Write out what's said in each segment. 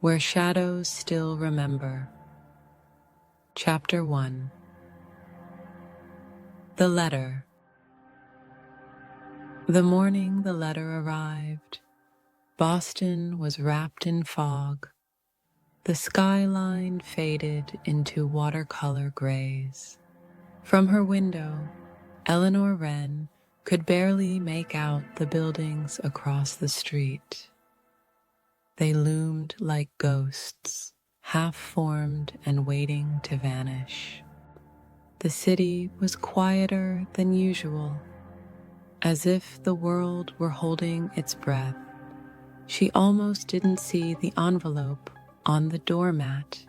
Where Shadows Still Remember. Chapter 1. The Letter. The morning the letter arrived, Boston was wrapped in fog. The skyline faded into watercolor grays. From her window, Eleanor Wren could barely make out the buildings across the street. They loomed like ghosts, half-formed and waiting to vanish. The city was quieter than usual, as if the world were holding its breath. She almost didn't see the envelope on the doormat.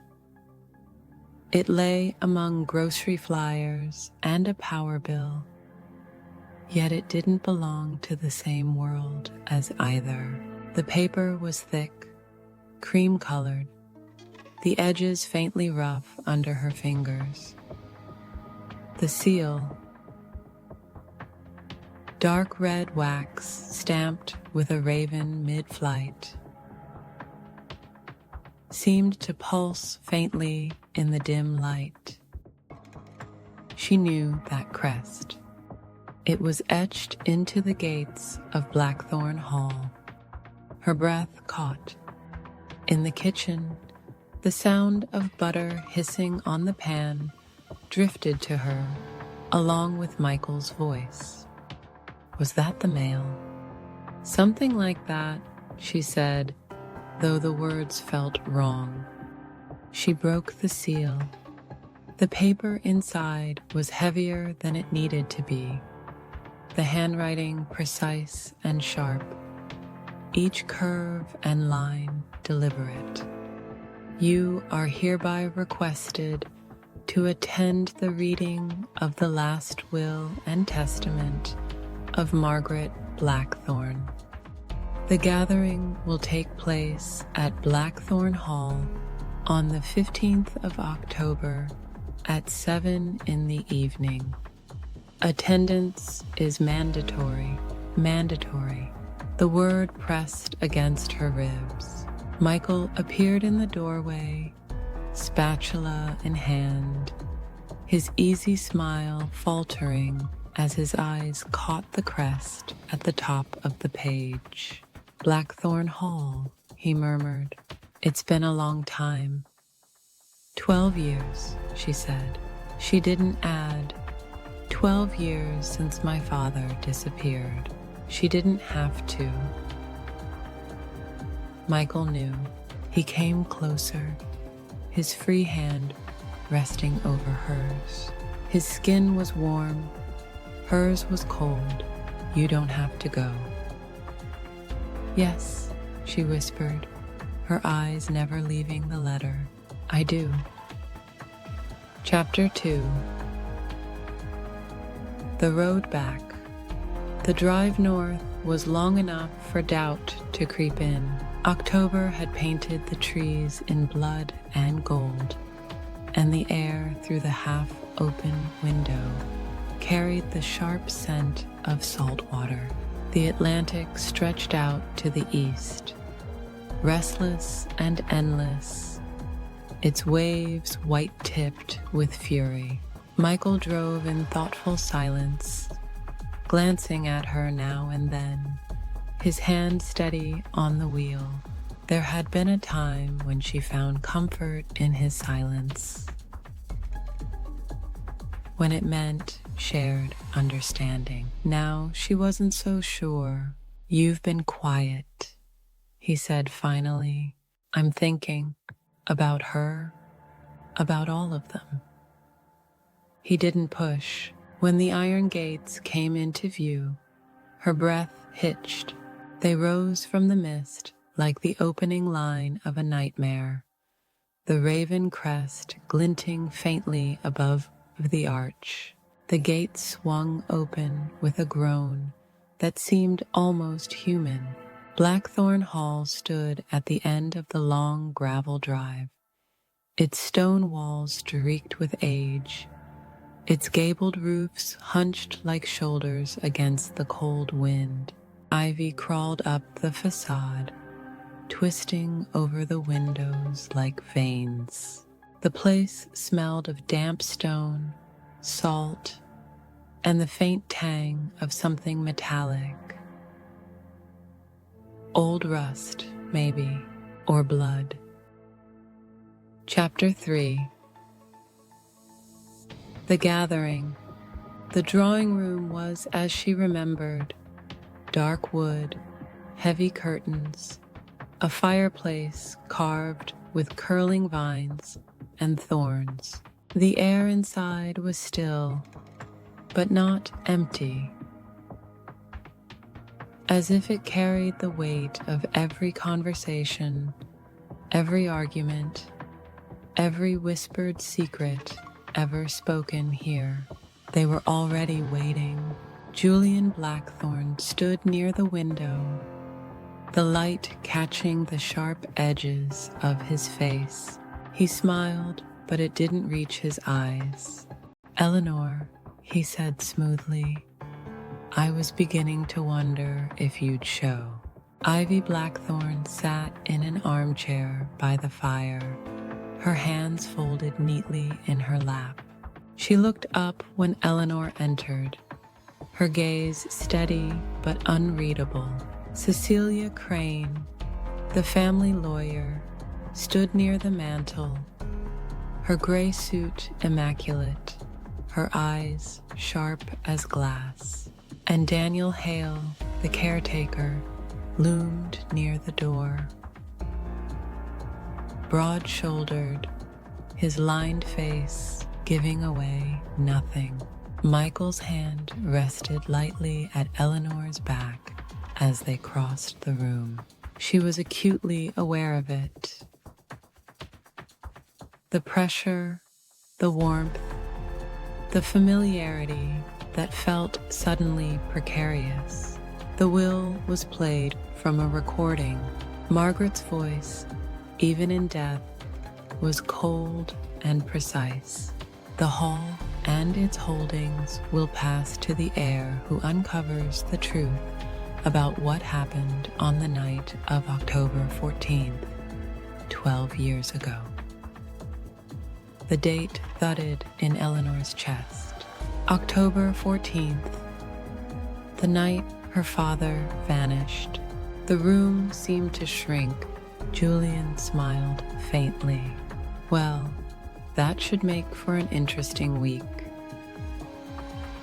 It lay among grocery flyers and a power bill, yet it didn't belong to the same world as either. The paper was thick, cream-colored, the edges faintly rough under her fingers. The seal, dark red wax stamped with a raven mid-flight, seemed to pulse faintly in the dim light. She knew that crest. It was etched into the gates of Blackthorn Hall. Her breath caught. In the kitchen, the sound of butter hissing on the pan drifted to her, along with Michael's voice. Was that the mail? Something like that, she said, though the words felt wrong. She broke the seal. The paper inside was heavier than it needed to be, the handwriting precise and sharp, each curve and line deliberate. You are hereby requested to attend the reading of the last will and testament of Margaret Blackthorn. The gathering will take place at Blackthorn Hall on the 15th of October at 7 in the evening. Attendance is mandatory. The word pressed against her ribs. Michael appeared in the doorway, spatula in hand, his easy smile faltering as his eyes caught the crest at the top of the page. Blackthorn Hall, he murmured. It's been a long time. 12 years, she said. She didn't add, 12 years since my father disappeared. She didn't have to. Michael knew. He came closer, his free hand resting over hers. His skin was warm, hers was cold. You don't have to go. Yes, she whispered, her eyes never leaving the letter. I do. Chapter 2. The road back. The drive north was long enough for doubt to creep in. October had painted the trees in blood and gold, and the air through the half-open window carried the sharp scent of salt water. The Atlantic stretched out to the east, restless and endless, its waves white-tipped with fury. Michael drove in thoughtful silence, glancing at her now and then, his hand steady on the wheel. There had been a time when she found comfort in his silence, when it meant shared understanding. Now she wasn't so sure. You've been quiet, he said finally. I'm thinking about her, about all of them. He didn't push. When the iron gates came into view, her breath hitched. They rose from the mist like the opening line of a nightmare, the raven crest glinting faintly above the arch. The gate swung open with a groan that seemed almost human. Blackthorn Hall stood at the end of the long gravel drive, its stone walls streaked with age, its gabled roofs hunched like shoulders against the cold wind. Ivy crawled up the facade, twisting over the windows like veins. The place smelled of damp stone, salt, and the faint tang of something metallic. Old rust, maybe, or blood. Chapter 3. The gathering. The drawing room was as she remembered. Dark wood, heavy curtains, a fireplace carved with curling vines and thorns. The air inside was still, but not empty, as if it carried the weight of every conversation, every argument, every whispered secret ever spoken here. They were already waiting. Julian Blackthorne stood near the window, the light catching the sharp edges of his face. He smiled, but it didn't reach his eyes. "Eleanor," he said smoothly, "I was beginning to wonder if you'd show." Ivy Blackthorne sat in an armchair by the fire, her hands folded neatly in her lap. She looked up when Eleanor entered, her gaze steady but unreadable. Cecilia Crane, the family lawyer, stood near the mantel, her gray suit immaculate, her eyes sharp as glass. And Daniel Hale, the caretaker, loomed near the door. Broad-shouldered, his lined face giving away nothing. Michael's hand rested lightly at Eleanor's back as they crossed the room. She was acutely aware of it. The pressure, the warmth, the familiarity that felt suddenly precarious. The will was played from a recording. Margaret's voice, even in death, was cold and precise. The hall and its holdings will pass to the heir who uncovers the truth about what happened on the night of October 14th, 12 years ago. The date thudded in Eleanor's chest. October 14th, the night her father vanished. The room seemed to shrink. Julian smiled faintly. Well, that should make for an interesting week.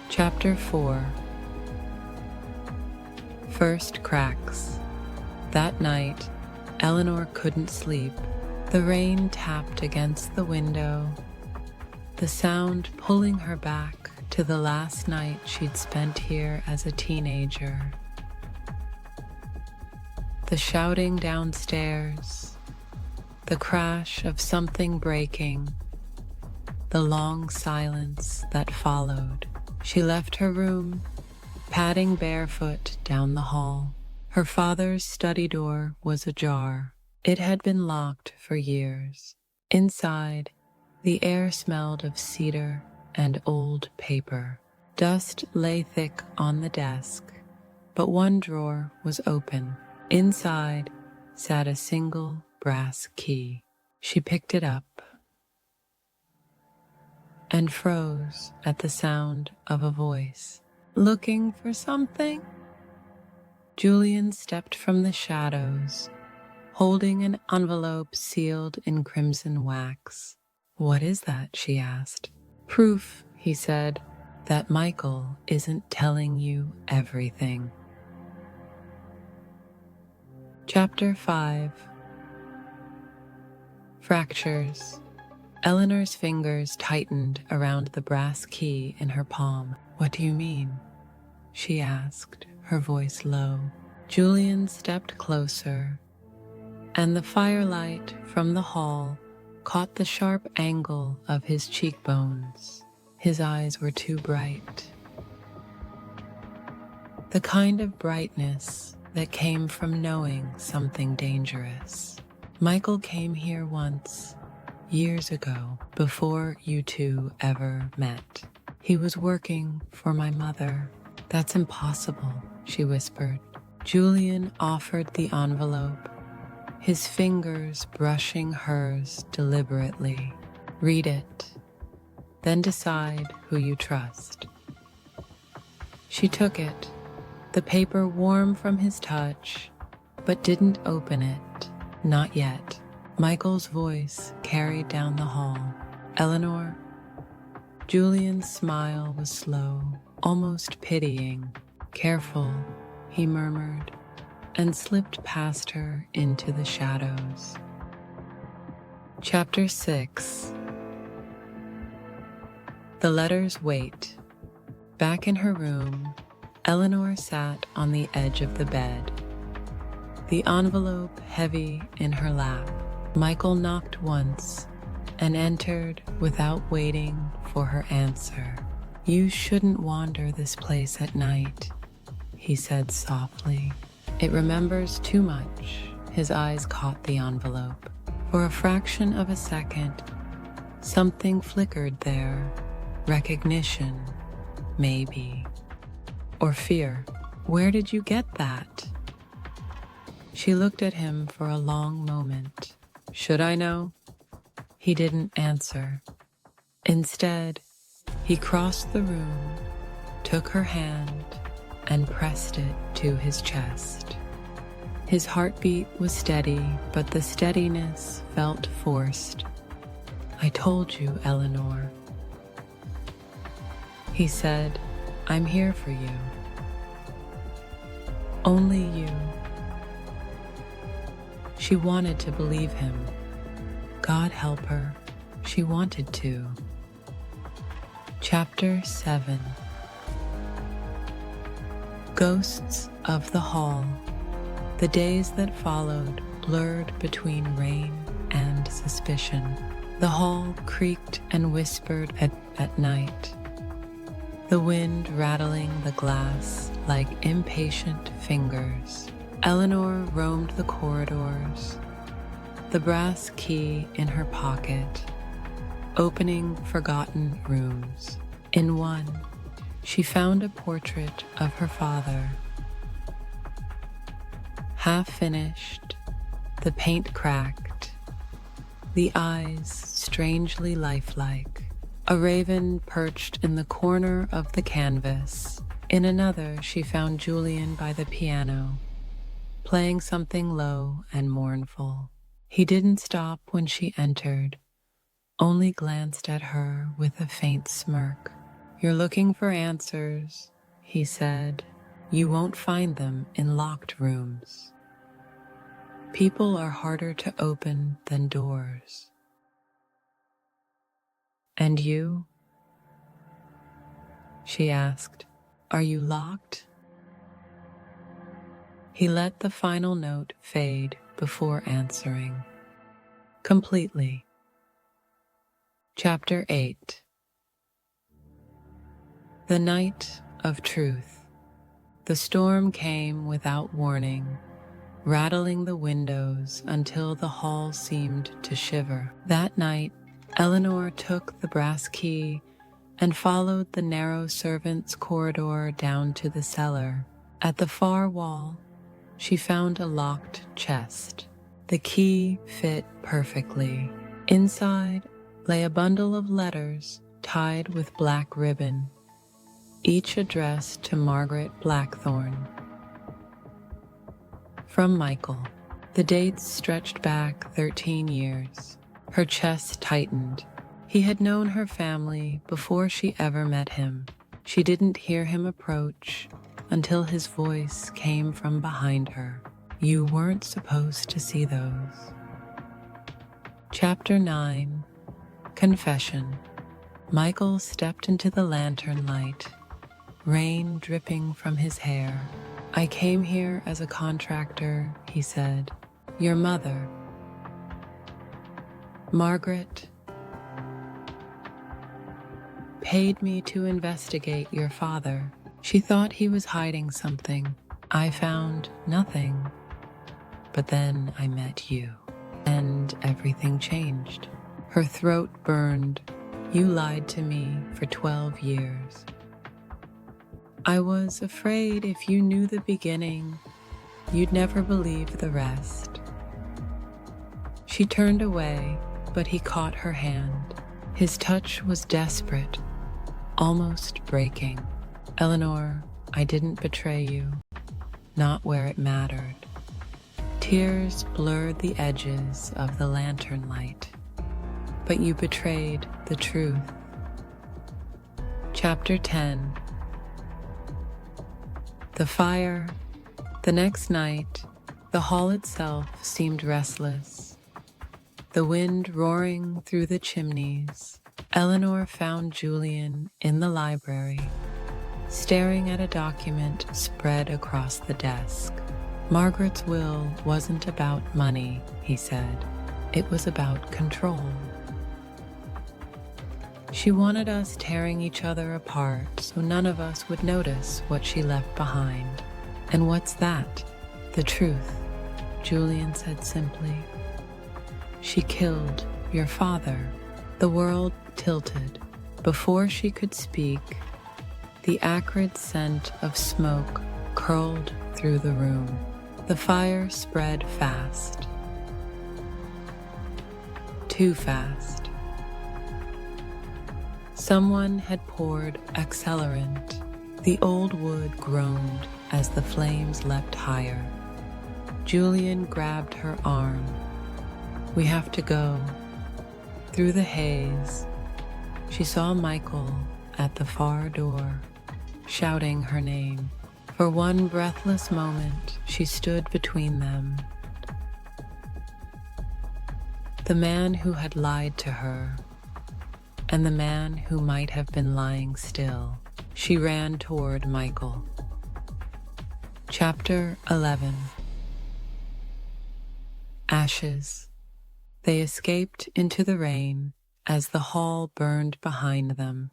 Chapter 4. First cracks. That night, Eleanor couldn't sleep. The rain tapped against the window, the sound pulling her back to the last night she'd spent here as a teenager. The shouting downstairs, the crash of something breaking, the long silence that followed. She left her room, padding barefoot down the hall. Her father's study door was ajar. It had been locked for years. Inside, the air smelled of cedar and old paper. Dust lay thick on the desk, but one drawer was open. Inside sat a single brass key. She picked it up and froze at the sound of a voice. "Looking for something?" Julian stepped from the shadows, holding an envelope sealed in crimson wax. "What is that?" she asked. "Proof," he said, "that Michael isn't telling you everything." Chapter 5. Fractures. Eleanor's fingers tightened around the brass key in her palm. "What do you mean?" she asked, her voice low. Julian stepped closer, and the firelight from the hall caught the sharp angle of his cheekbones. His eyes were too bright. The kind of brightness that came from knowing something dangerous. Michael came here once, years ago, before you two ever met. He was working for my mother. "That's impossible," she whispered. Julian offered the envelope, his fingers brushing hers deliberately. Read it, then decide who you trust. She took it, the paper warm from his touch, but didn't open it. Not yet. Michael's voice carried down the hall. Eleanor? Julian's smile was slow, almost pitying. Careful, he murmured, and slipped past her into the shadows. Chapter 6. The letters wait. Back in her room, Eleanor sat on the edge of the bed, the envelope heavy in her lap. Michael knocked once and entered without waiting for her answer. "You shouldn't wander this place at night," he said softly. "It remembers too much." His eyes caught the envelope. For a fraction of a second, something flickered there. Recognition, maybe. Or fear. "Where did you get that?" She looked at him for a long moment. "Should I know?" He didn't answer. Instead, he crossed the room, took her hand, and pressed it to his chest. His heartbeat was steady, but the steadiness felt forced. "I told you, Eleanor," he said. "I'm here for you. Only you." She wanted to believe him. God help her, she wanted to. Chapter 7. Ghosts of the Hall. The days that followed blurred between rain and suspicion. The hall creaked and whispered at night, the wind rattling the glass like impatient fingers. Eleanor roamed the corridors, the brass key in her pocket, opening forgotten rooms. In one, she found a portrait of her father. Half finished, the paint cracked, the eyes strangely lifelike. A raven perched in the corner of the canvas. In another, she found Julian by the piano, playing something low and mournful. He didn't stop when she entered, only glanced at her with a faint smirk. "You're looking for answers," he said. "You won't find them in locked rooms. People are harder to open than doors." "And you?" she asked. "Are you locked?" He let the final note fade before answering. "Completely." Chapter 8. The night of truth. The storm came without warning, rattling the windows until the hall seemed to shiver. That night, Eleanor took the brass key and followed the narrow servants' corridor down to the cellar. At the far wall, she found a locked chest. The key fit perfectly. Inside lay a bundle of letters tied with black ribbon, each addressed to Margaret Blackthorne. From Michael. The dates stretched back 13 years. Her chest tightened. He had known her family before she ever met him. She didn't hear him approach until his voice came from behind her. "You weren't supposed to see those." Chapter 9. Confession. Michael stepped into the lantern light, rain dripping from his hair. "I came here as a contractor," he said. "Your mother, Margaret, paid me to investigate your father. She thought he was hiding something. I found nothing. But then I met you, and everything changed." Her throat burned. "You lied to me for 12 years. I was afraid if you knew the beginning, you'd never believe the rest." She turned away, but he caught her hand. His touch was desperate, almost breaking. Eleanor, I didn't betray you, not where it mattered. Tears blurred the edges of the lantern light, but you betrayed the truth. Chapter 10. The fire. The next night, the hall itself seemed restless. The wind roaring through the chimneys. Eleanor found Julian in the library, staring at a document spread across the desk. Margaret's will wasn't about money, he said. It was about control. She wanted us tearing each other apart so none of us would notice what she left behind. And what's that? The truth, Julian said simply. She killed your father. The world tilted. Before she could speak, the acrid scent of smoke curled through the room. The fire spread fast. Too fast. Someone had poured accelerant. The old wood groaned as the flames leapt higher. Julian grabbed her arm. We have to go. Through the haze, she saw Michael at the far door, shouting her name. For one breathless moment, she stood between them. The man who had lied to her, and the man who might have been lying still. She ran toward Michael. Chapter 11. Ashes. They escaped into the rain as the hall burned behind them.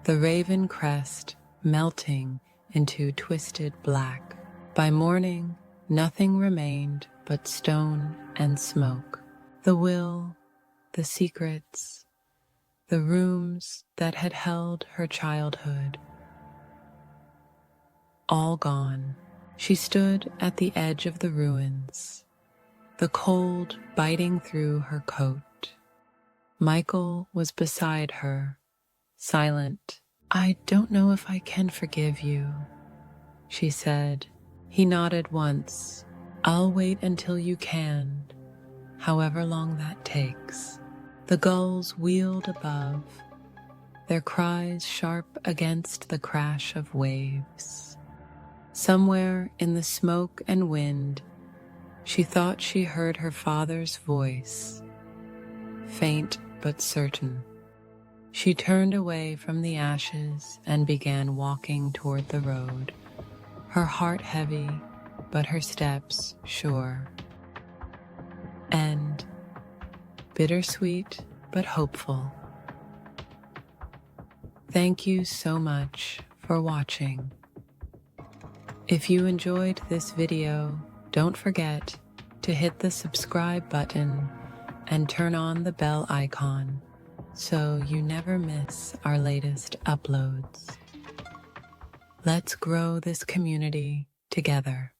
The raven crest melting into twisted black. By morning, nothing remained but stone and smoke. The will, the secrets, the rooms that had held her childhood. All gone. She stood at the edge of the ruins, the cold biting through her coat. Michael was beside her, silent. I don't know if I can forgive you, she said. He nodded once. I'll wait until you can, however long that takes. The gulls wheeled above, their cries sharp against the crash of waves. Somewhere in the smoke and wind, she thought she heard her father's voice, faint but certain. She turned away from the ashes and began walking toward the road, her heart heavy, but her steps sure. End. Bittersweet, but hopeful. Thank you so much for watching. If you enjoyed this video, don't forget to hit the subscribe button and turn on the bell icon so you never miss our latest uploads. Let's grow this community together.